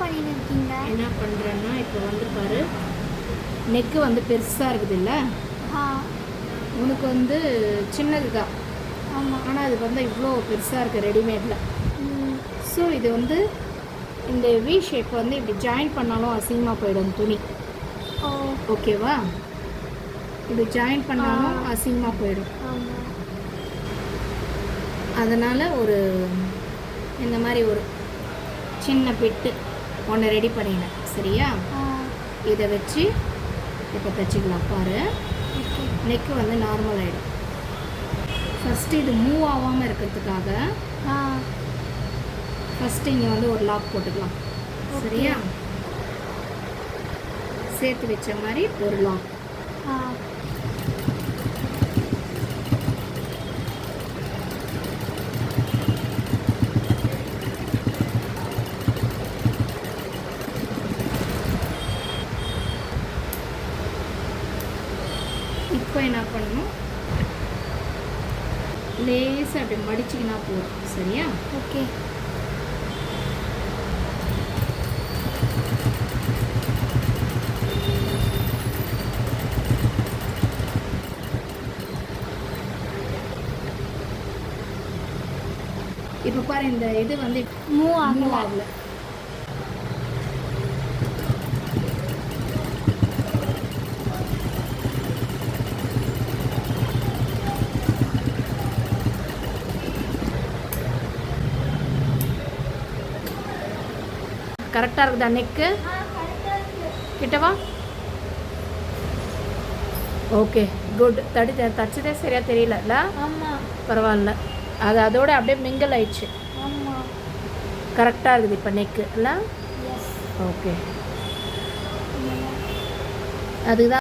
பண்ணிட்டு இருக்கீங்க? என்ன பண்ணுறேன்னா இப்போ வந்து பாரு, நெக்கு வந்து பெருசாக இருக்குது இல்லை, உனக்கு வந்து சின்னது தான். ஆமாம். ஆனால் அது வந்து இவ்வளோ பெருசாக இருக்குது ரெடிமேடில். ஸோ இது வந்து இந்த வி ஷேப் வந்து இப்படி ஜாயின் பண்ணாலும் அசிங்கமாக போயிடும் துணி. ஓகேவா? இப்படி ஜாயின் பண்ணாலும் அசிங்கமாக போயிடும். அதனால் ஒரு இந்த மாதிரி ஒரு சின்ன பிட்டு ஒன்று ரெடி பண்ணினேன். சரியா? இதை வச்சு இப்போ தைச்சிக்கலாம். பாரு, நெக்கு வந்து நார்மல் ஆகிடும். ஃபஸ்ட்டு இது மூவ் ஆகாமல் இருக்கிறதுக்காக ஃபஸ்ட்டு இங்கே வந்து ஒரு லாக் போட்டுக்கலாம். சரியா? சேர்த்து வச்ச மாதிரி ஒரு லாக். இப்போ என்ன பண்ணணும், லேசாக அப்படி மடிச்சிக்கினா போதும். சரியா? ஓகே. இப்போ பாரு, இந்த இது வந்து மூவ் ஆகல. கரெக்டாக இருக்குதா நெக்கு? கிட்டவா? Okay, good. தச்சதே சரியாக தெரியல. ஆமாம், பரவாயில்ல. அது அதோட அப்படியே மிங்கிள் ஆயிடுச்சு. ஆமாம், கரெக்டாக இருக்குது இப்போ நெக்கு இல்லை? ஓகே, அதுதான்.